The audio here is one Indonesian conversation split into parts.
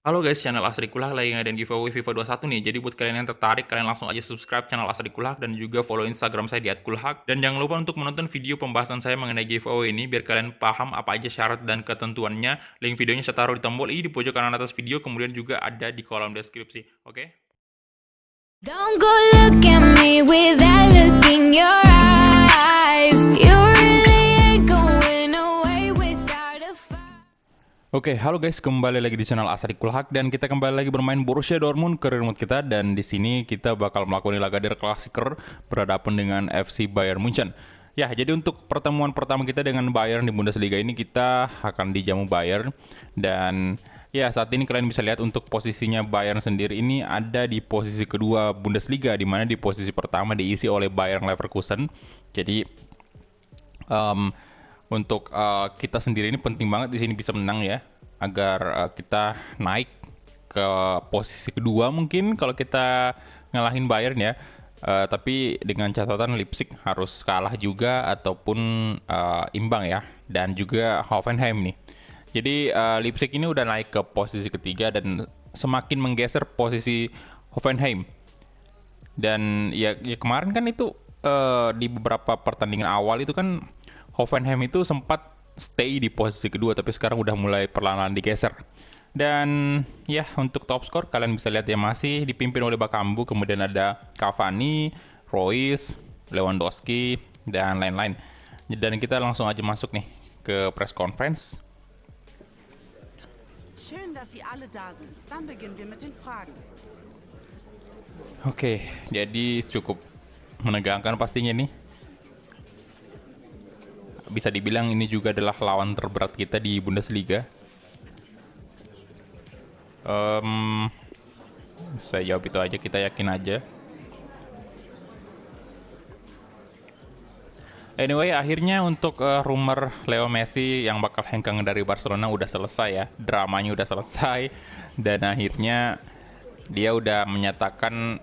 Halo guys, channel Asri Kulak lagi ngadain giveaway FIFA 21 nih. Jadi buat kalian yang tertarik, kalian langsung aja subscribe channel Asri Kulak dan juga follow Instagram saya di @kulhak. Dan jangan lupa untuk menonton video pembahasan saya mengenai giveaway ini biar kalian paham apa aja syarat dan ketentuannya. Link videonya saya taruh di tombol i di pojok kanan atas video, kemudian juga ada di kolom deskripsi. Oke? Don't go look at me with that look in your eyes. You really ain't going away without a fight. Oke, halo guys, kembali lagi di channel Asri Kulhak dan kita kembali lagi bermain Borussia Dortmund career mode kita, dan di sini kita bakal melakukan laga der Klassiker berhadapan dengan FC Bayern Munchen. Ya, jadi untuk pertemuan pertama kita dengan Bayern di Bundesliga ini kita akan dijamu Bayern, dan ya saat ini kalian bisa lihat untuk posisinya Bayern sendiri ini ada di posisi kedua Bundesliga, di mana di posisi pertama diisi oleh Bayern Leverkusen. Jadi untuk kita sendiri ini penting banget di sini bisa menang ya, agar kita naik ke posisi kedua mungkin kalau kita ngalahin Bayern ya. Tapi dengan catatan Leipzig harus kalah juga ataupun imbang ya, dan juga Hoffenheim nih. Jadi Leipzig ini udah naik ke posisi ketiga dan semakin menggeser posisi Hoffenheim. Dan ya kemarin kan itu di beberapa pertandingan awal itu kan Hoffenheim itu sempat stay di posisi kedua, tapi sekarang udah mulai perlahan-lahan digeser. Dan ya untuk top skor kalian bisa lihat ya masih dipimpin oleh Bakambu, kemudian ada Cavani, Royce, Lewandowski, dan lain-lain. Dan kita langsung aja masuk nih ke press conference. Schön, dass Sie alle da sind. Dann beginnen wir mit den Fragen. Oke, jadi cukup menegangkan pastinya nih. Bisa dibilang ini juga adalah lawan terberat kita di Bundesliga. Saya jawab itu aja, kita yakin aja. Anyway, akhirnya untuk rumor Leo Messi yang bakal hengkang dari Barcelona udah selesai ya. Dramanya udah selesai. Dan akhirnya dia udah menyatakan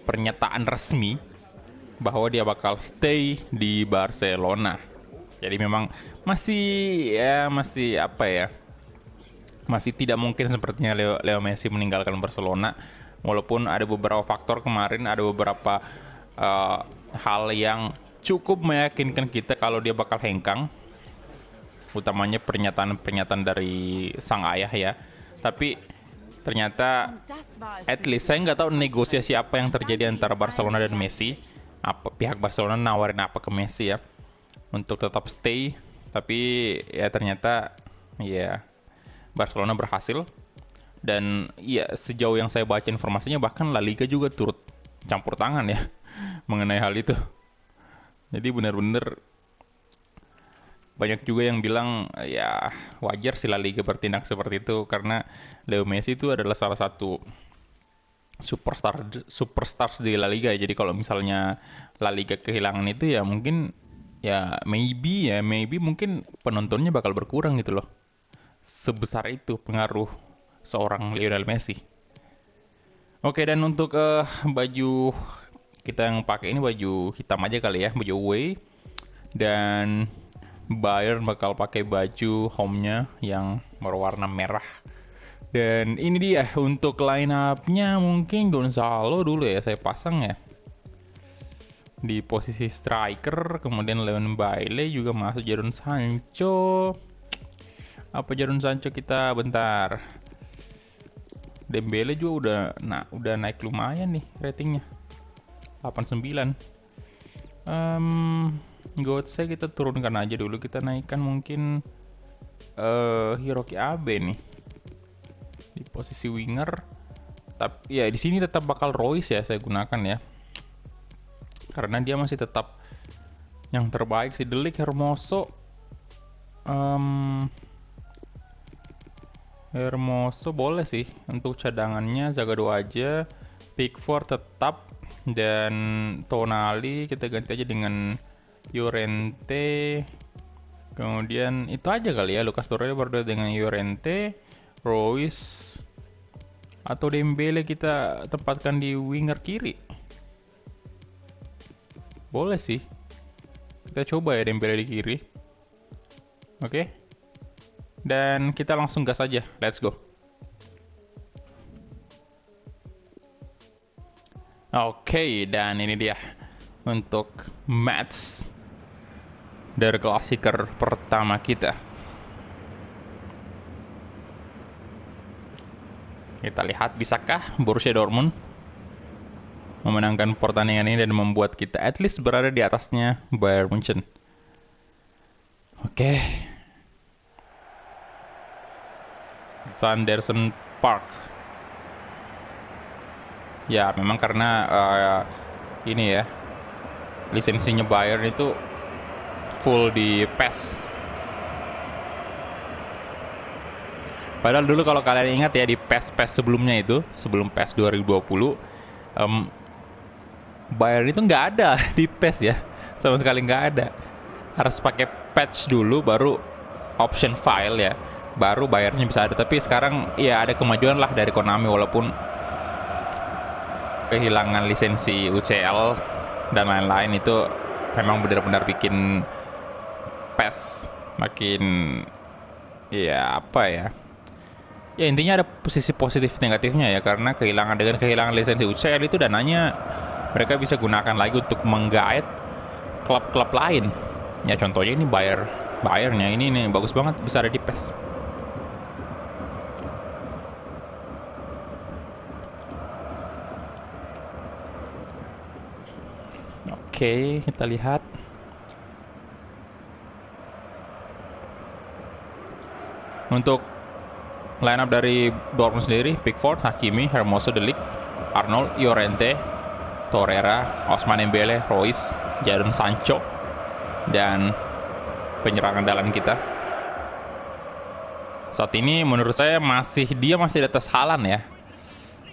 pernyataan resmi bahwa dia bakal stay di Barcelona. Jadi memang masih apa ya? Masih tidak mungkin sepertinya Leo Messi meninggalkan Barcelona, walaupun ada beberapa faktor kemarin, ada beberapa hal yang cukup meyakinkan kita kalau dia bakal hengkang, utamanya pernyataan-pernyataan dari sang ayah ya. Tapi ternyata at least saya nggak tahu negosiasi apa yang terjadi antara Barcelona dan Messi, apa pihak Barcelona nawarin apa ke Messi ya untuk tetap stay, tapi ya ternyata ya Barcelona berhasil. Dan ya sejauh yang saya baca informasinya bahkan La Liga juga turut campur tangan ya mengenai hal itu. Jadi benar-benar banyak juga yang bilang ya wajar sih La Liga bertindak seperti itu, karena Leo Messi itu adalah salah satu superstars di La Liga. Jadi kalau misalnya La Liga kehilangan itu ya mungkin ya maybe mungkin penontonnya bakal berkurang gitu loh. Sebesar itu pengaruh seorang Lionel Messi. Oke, dan untuk baju kita yang pakai ini baju hitam aja kali ya, baju away. Dan Bayern bakal pakai baju home-nya yang berwarna merah. Dan ini dia untuk line up-nya, mungkin Gonzalo dulu ya saya pasang ya di posisi striker, kemudian Leon Bailey juga masuk, Jadon Sancho. Apa Jadon Sancho kita bentar. Dembele juga udah naik lumayan nih ratingnya. 89. Götze kita turunkan aja dulu, kita naikkan mungkin Hiroki Abe nih di posisi winger. Tapi ya di sini tetap bakal Royce ya saya gunakan ya, karena dia masih tetap yang terbaik sih. Delik, Hermoso boleh sih untuk cadangannya, Zagadou aja. Pickford tetap, dan Tonali kita ganti aja dengan Llorente. Kemudian itu aja kali ya, Lucas Torreira baru dengan Llorente. Royce atau Dembele kita tempatkan di winger kiri. Boleh sih, kita coba ya Dembele di kiri. Oke. Dan kita langsung gas aja, let's go. Oke, dan ini dia untuk match dari klasiker pertama kita. Kita lihat bisakah Borussia Dortmund memenangkan pertandingan ini dan membuat kita at least berada di atasnya Bayern Munchen. Oke. Sanderson Park. Ya, memang karena ini ya, lisensinya Bayern itu full di PES. Padahal dulu kalau kalian ingat ya, di PES sebelumnya itu, sebelum PES 2020, Bayern itu nggak ada di PES ya, sama sekali nggak ada. Harus pakai patch dulu, baru option file ya, baru Bayernnya bisa ada. Tapi sekarang ya ada kemajuan lah dari Konami, walaupun kehilangan lisensi UCL dan lain-lain, itu memang benar-benar bikin PES makin, ya apa ya, ya intinya ada sisi positif negatifnya ya, karena dengan kehilangan lisensi UCL itu dananya mereka bisa gunakan lagi untuk menggait klub-klub lain. Ya contohnya ini Bayernnya ini nih bagus banget bisa ada di PES. Oke, kita lihat. Untuk line up dari Dortmund sendiri, Pickford, Hakimi, Hermoso, De Ligt, Arnold, Llorente, Torreira, Ousmane Dembele, Royce, Jadon Sancho, dan penyerangan andalan kita saat ini menurut saya masih di atas Haaland ya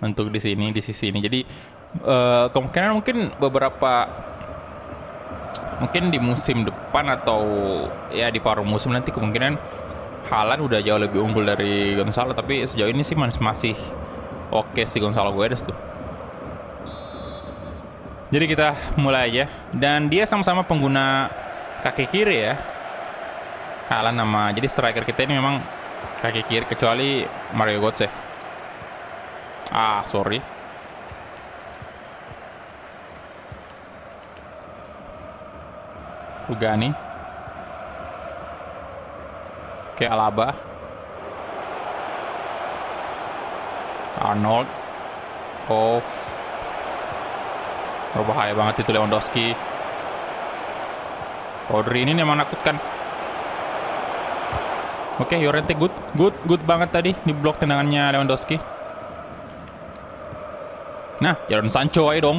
untuk di sisi ini. Jadi kemungkinan mungkin di musim depan atau ya di paruh musim nanti kemungkinan Haaland udah jauh lebih unggul dari Gonzalo, tapi sejauh ini sih masih oke sih Gonzalo Guedes tuh. Jadi kita mulai aja, dan dia sama-sama pengguna kaki kiri ya, Haaland jadi striker kita ini memang kaki kiri kecuali Mario Götze. Sorry. Rugani. Oke, Alaba. Arnold. Berbahaya banget itu Lewandowski. Rodri ini memang menakutkan. Oke, Llorente good banget tadi di blok tendangannya Lewandowski. Nah, Jadon Sancho ayo dong.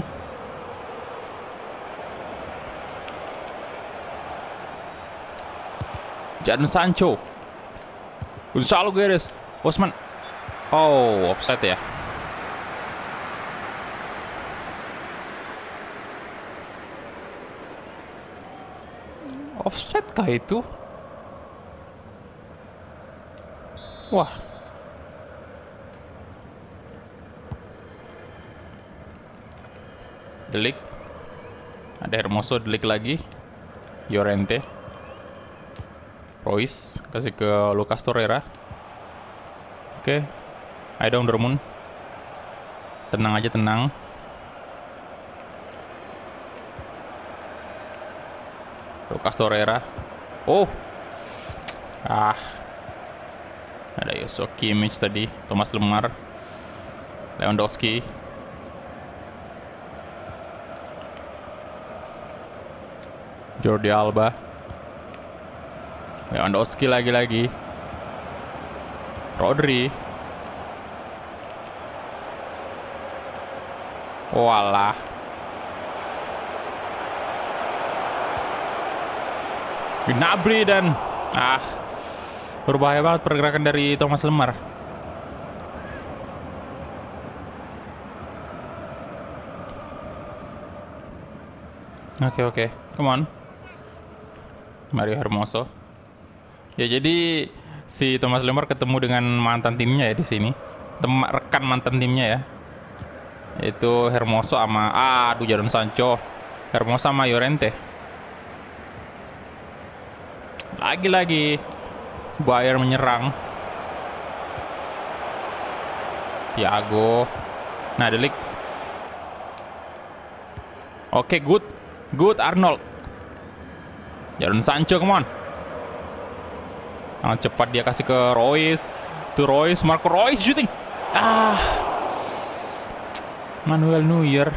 Jadon Sancho. Gonzalo Guedes. Osman. Offside ya. Offset kah itu? Wah. De Ligt. Ada Hermoso, De Ligt lagi. Llorente. Royce kasih ke Lucas Torreira. Oke. Ayo dong Dortmund. Tenang aja, tenang. Lucas Torreira. Ada Joshua Kimmich tadi, Thomas Lemar, Lewandowski. Jordi Alba. Lewandowski lagi-lagi. Rodri. Walah. Gnabry dan berbahaya banget pergerakan dari Thomas Lemar. Oke, come on. Mario Hermoso. Ya, jadi si Thomas Lemar ketemu dengan mantan timnya ya di sini. Rekan mantan timnya ya. Itu Hermoso sama Jadon Sancho. Hermoso sama Llorente. Lagi-lagi Bayern menyerang. Thiago. Nah, De Ligt. Oke, good. Good, Arnold. Jadon Sancho, come on. Sangat cepat dia kasih ke Royce. To Royce, Marco Royce shooting. Manuel Neuer.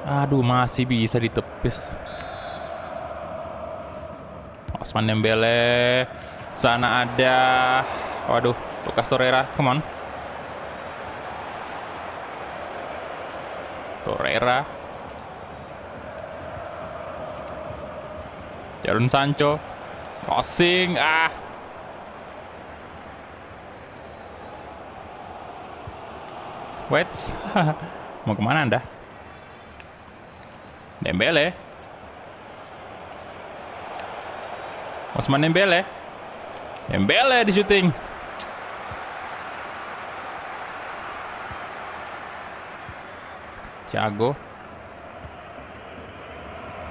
Aduh, masih bisa ditepis. Ousmane Dembele. Sana ada. Waduh, Lucas Torreira, come on. Torreira. Jadon Sancho. Crossing. Wait. Mau kemana Anda? Dembele. Ousmane Dembele. Dembele di shooting. Thiago.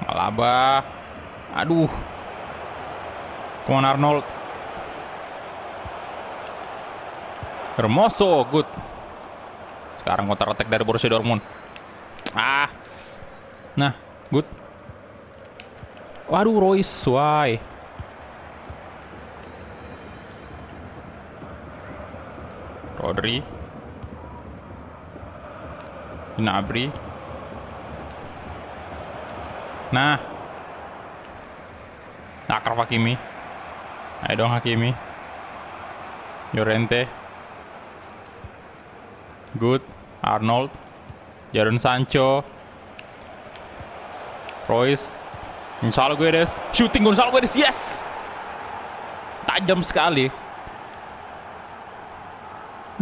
Alaba. Aduh. Come on Arnold. Hermoso, good. Sekarang counter attack dari Borussia Dortmund. Nah, good. Waduh, Royce, why? Rodri. Gnabry. Nah. Akraf Hakimi. Ayo dong Hakimi. Llorente. Good. Arnold. Jadon Sancho. Royce. Gonzalo Guedes. Shooting Gonzalo Guedes. Yes. Tajam sekali.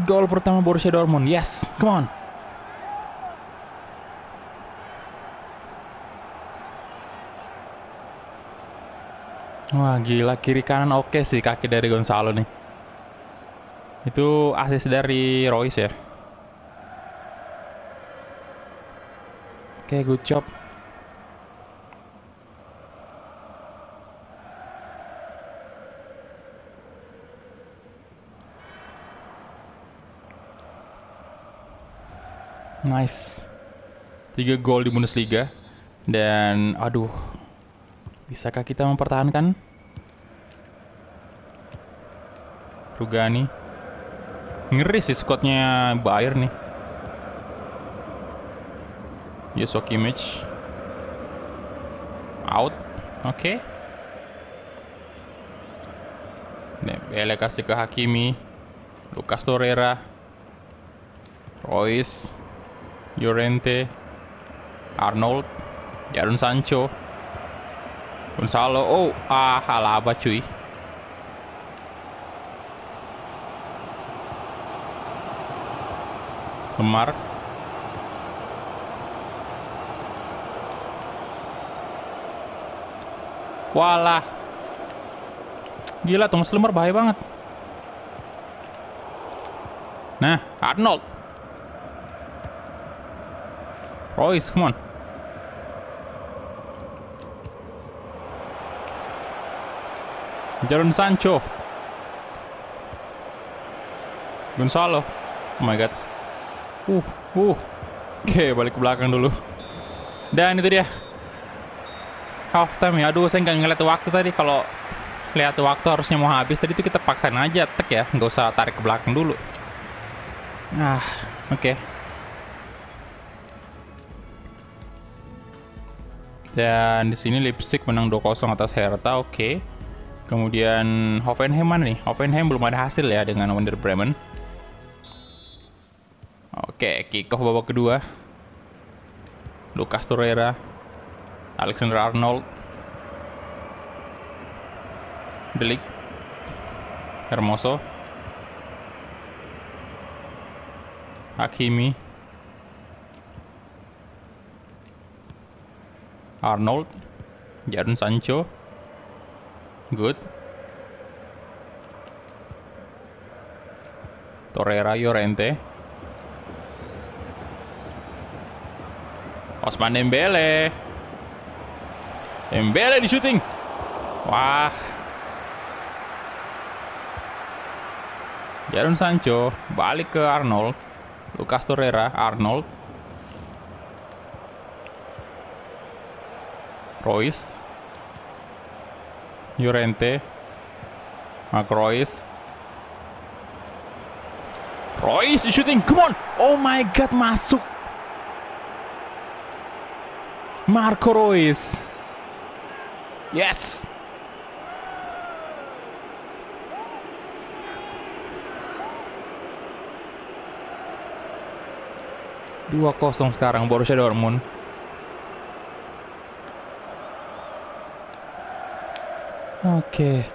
Gol pertama Borussia Dortmund. Yes. Come on. Wah, gila, kiri kanan oke sih kaki dari Gonzalo nih. Itu assist dari Royce ya. Oke, good job. Nice. 3 gol di Bundesliga. Dan aduh, bisakah kita mempertahankan? Rugani. Ngeri sih squadnya Bayern nih. Joshua Kimmich. Out. Oke. Dembele kasih ke Hakimi. Lucas Torreira. Royce. Llorente. Arnold. Jadon Sancho. Gonzalo. Alaba cuy. Lemar. Walah. Gila, Thomas Lemar bahaya banget. Nah, Arnold. Royce, come on. Jadon Sancho. Gonzalo. Oh my god. Oke, balik ke belakang dulu. Dan itu dia half time ya. Aduh, saya nggak ngeliat waktu tadi. Kalau lihat waktu harusnya mau habis. Tadi itu kita paksain aja tek ya, nggak usah tarik ke belakang dulu. Oke. Dan di sini Leipzig menang 2-0 atas Hertha. Oke. Kemudian Hoffenheim mana nih? Hoffenheim belum ada hasil ya dengan Werder Bremen. Oke, kick off babak kedua. Lucas Torreira. Alexander Arnold. De Ligt. Hermoso. Hakimi. Arnold. Jadon Sancho. Good. Torreira, Llorente. Ousmane Dembele. Dembele di shooting. Wah. Jadon Sancho balik ke Arnold. Lucas Torreira, Arnold. Royce. Llorente. Mark Royce. Royce shooting, come on! Oh my god, masuk! Marco Royce. Yes! Dua 0 sekarang Borussia Dortmund. Oke.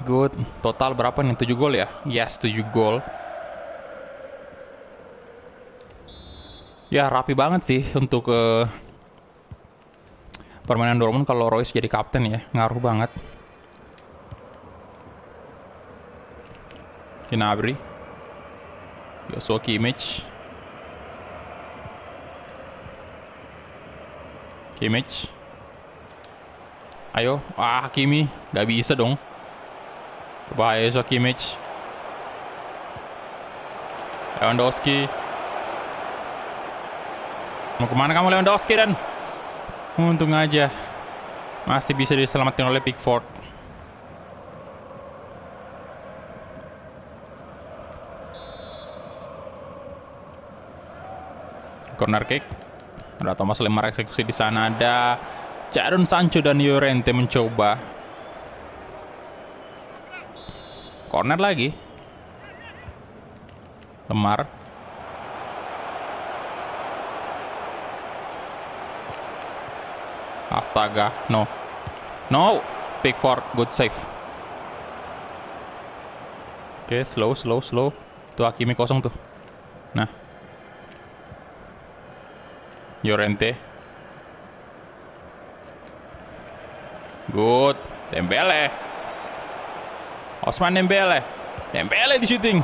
Good. Total berapa nih? 7 gol ya? Yes, 7 gol. Ya, rapi banget sih untuk permainan Dortmund kalau Royce jadi kapten ya. Ngaruh banget. Gnabry. Joshua Kimmich. Kimmich. Ayo. Hakimi. Gak bisa dong. Bahaya Joshua Kimmich. Lewandowski. Mau kemana kamu Lewandowski dan? Untung aja masih bisa diselamatkan oleh Pickford. Corner kick. Ada Thomas Lemar eksekusi di sana. Ada Jadon Sancho dan Llorente mencoba. Corner lagi. Lemar. Astaga, no. No, Pickford, good save. Oke, slow. Tuh Hakimi kosong tuh. Nah. Llorente. Good. Dembele. Osman Dembele. Dembele di shooting.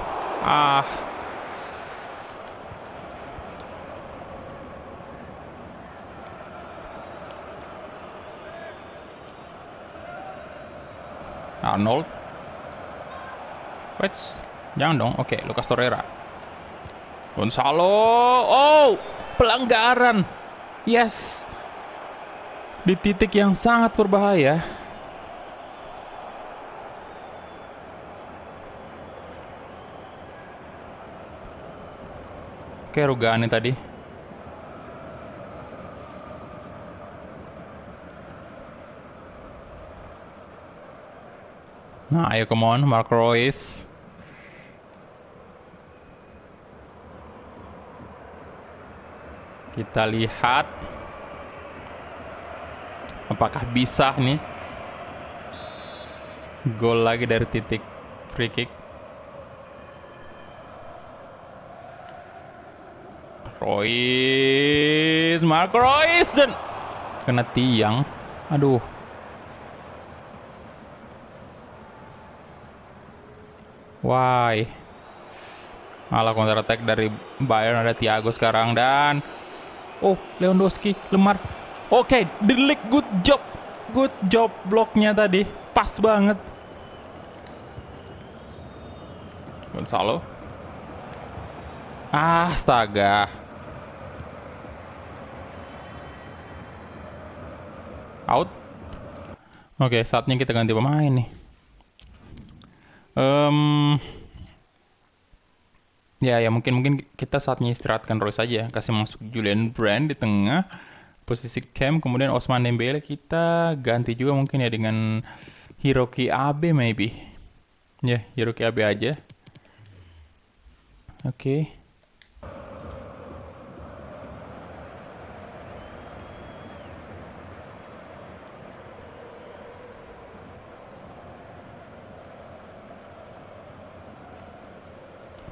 Arnold. Wait, jangan dong. Oke, Lucas Torreira. Gonzalo. Oh, pelanggaran. Yes. Di titik yang sangat berbahaya. Oke, Rugani tadi. Nah, ayo come on, Mark Royce. Kita lihat apakah bisa nih gol lagi dari titik free kick. Royce, Mark Royce dan kena tiang. Aduh. Why? Malah counter attack dari Bayern. Ada Thiago sekarang dan Lewandowski, Lemar. Oke, De Ligt, good job bloknya tadi, pas banget. Gonzalo. Astaga. Out. Oke, saatnya kita ganti pemain nih. Ya mungkin kita saatnya istirahatkan Royce saja, kasih masuk Julian Brand di tengah posisi cam, kemudian Osman Dembele kita ganti juga mungkin ya dengan Hiroki Abe maybe. Ya, Hiroki Abe aja. Oke.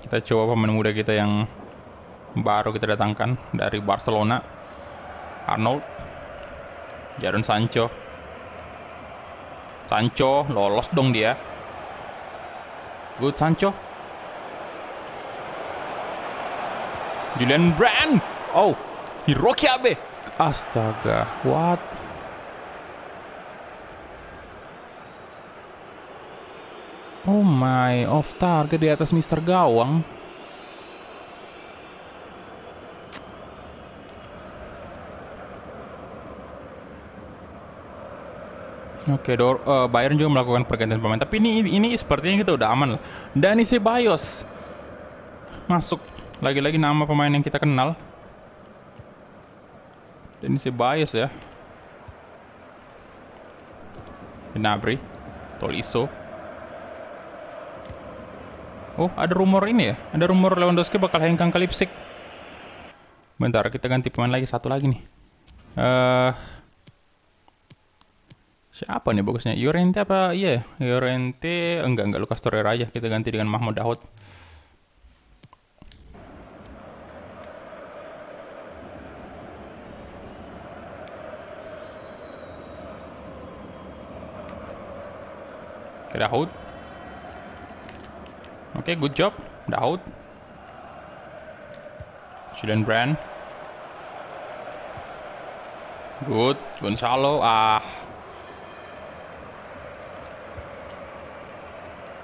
Kita coba pemain muda kita yang baru kita datangkan dari Barcelona. Arnold. Jadon Sancho. Sancho, lolos dong dia. Good Sancho. Julian Brand. Hiroki Abe. Astaga, what? Oh my, off target di atas Mister Gawang. Oke, Bayern juga melakukan pergantian pemain. Tapi ini sepertinya kita udah aman lah. Dani Ceballos masuk. Lagi-lagi nama pemain yang kita kenal. Dani Ceballos ya. Gnabry, Tolisso. Oh, ada rumor ini ya. Ada rumor Lewandowski bakal hengkang ke Leipzig. Bentar, kita ganti pemain lagi, satu lagi nih. Siapa nih bagusnya? Llorente apa? Iya, Llorente. Enggak Lucas Torreira aja. Kita ganti dengan Mahmoud Dahoud. Oke, Dahoud. Oke, good job, Dahoud. Julian Brand. Good, Gonzalo.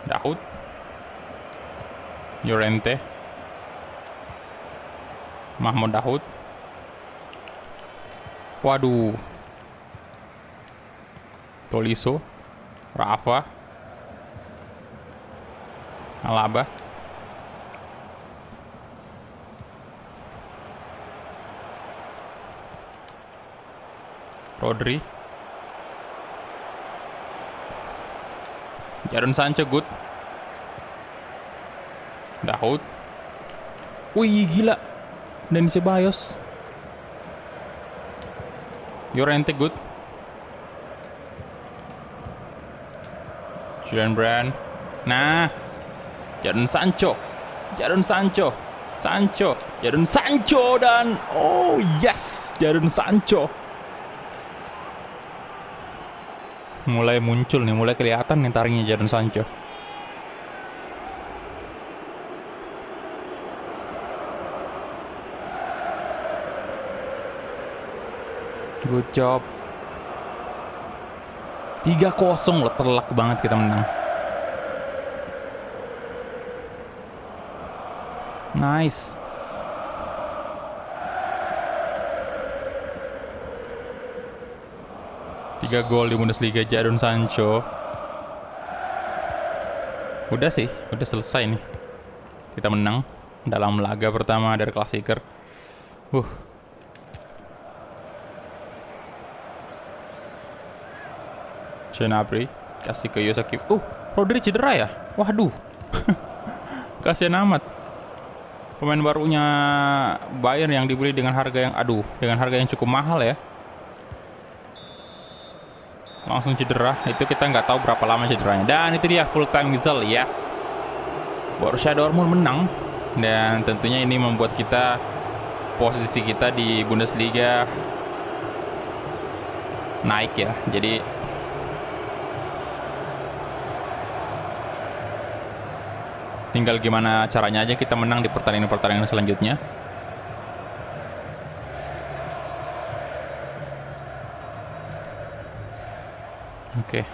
Dahoud. Llorente. Mahmoud Dahoud. Waduh. Tolisso. Rafa. Alaba. Rodri. Jadon Sancho good. Dahoud. Wih gila. Dani Ceballos. Llorente good. Julian Brand. Nah, Jadon Sancho. Jadon Sancho. Jadon Sancho dan oh yes, Jadon Sancho. Mulai muncul nih, mulai kelihatan nih taringnya Jadon Sancho. Good job. 3-0 loh, telak banget kita menang. Nice. Tiga gol di Bundesliga Jadon Sancho. Udah sih, udah selesai nih. Kita menang dalam laga pertama dari Klassiker. Gnabry kasih ke Yosaki. Rodri cedera ya? Waduh. Kasihan amat. Pemain barunya Bayern yang dibeli dengan harga yang cukup mahal ya. Langsung cedera. Itu kita nggak tahu berapa lama cederanya. Dan itu dia full time whistle. Yes. Borussia Dortmund menang. Dan tentunya ini membuat kita posisi kita di Bundesliga naik ya. Jadi tinggal gimana caranya aja kita menang di pertandingan-pertandingan selanjutnya. Oke.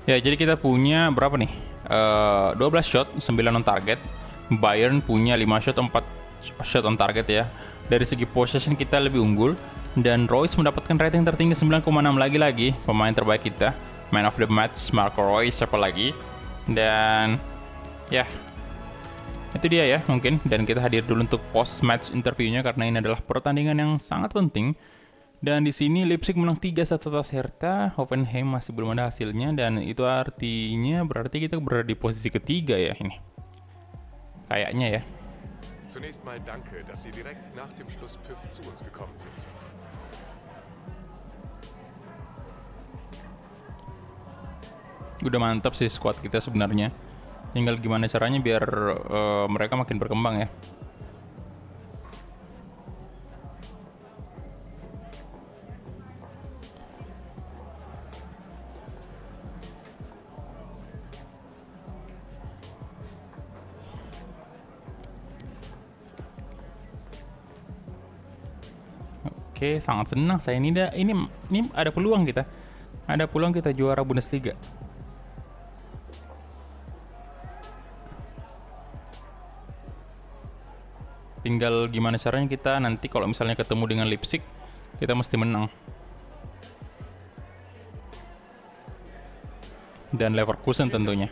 Ya, jadi kita punya berapa nih? 12 shot, 9 on target. Bayern punya 5 shot, 4 shot on target ya. Dari segi possession kita lebih unggul. Dan Royce mendapatkan rating tertinggi 9,6 lagi-lagi. Pemain terbaik kita. Man of the match, Marco Reus, siapa lagi. Dan ya, itu dia ya mungkin. Dan kita hadir dulu untuk post-match interviewnya karena ini adalah pertandingan yang sangat penting. Dan di sini Leipzig menang 3-1 atas Hertha. Hoffenheim masih belum ada hasilnya. Dan itu artinya berarti kita berada di posisi ketiga ya ini. Kayaknya ya. Zunächst mal danke, dass Sie direkt nach dem Schlusspfiff zu uns gekommen sind. Udah mantap sih squad kita sebenarnya. Tinggal gimana caranya biar mereka makin berkembang ya. Oke, sangat senang saya ini ada peluang kita. Ada peluang kita juara Bundesliga. Tinggal gimana caranya kita nanti kalau misalnya ketemu dengan Leipzig, kita mesti menang. Dan Leverkusen tentunya.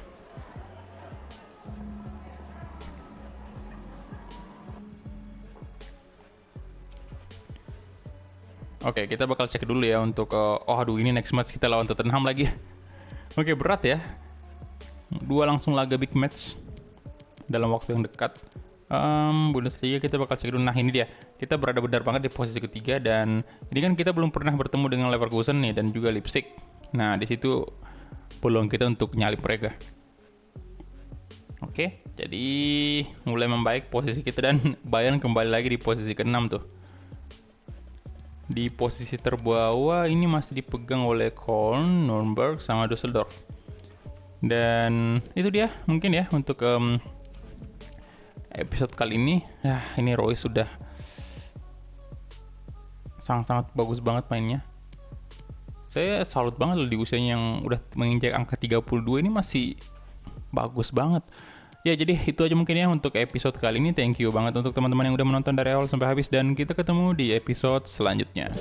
Oke, kita bakal cek dulu ya untuk ini next match kita lawan Tottenham lagi. Oke, berat ya. 2 langsung laga big match dalam waktu yang dekat. Bundesliga kita bakal cek dulu. Nah, ini dia. Kita berada benar banget di posisi ketiga dan ini kan kita belum pernah bertemu dengan Leverkusen nih dan juga Leipzig. Nah, di situ peluang kita untuk nyalip mereka. Oke, jadi mulai membaik posisi kita dan Bayern kembali lagi di posisi ke-6 tuh. Di posisi terbawah ini masih dipegang oleh Köln, Nuremberg, sama Düsseldorf. Dan itu dia mungkin ya untuk episode kali ini. Ini Roy sudah sangat-sangat bagus banget mainnya. Saya salut banget loh di usianya yang udah menginjak angka 32 ini masih bagus banget. Ya, jadi itu aja mungkin ya untuk episode kali ini. Thank you banget untuk teman-teman yang udah menonton dari awal sampai habis dan kita ketemu di episode selanjutnya.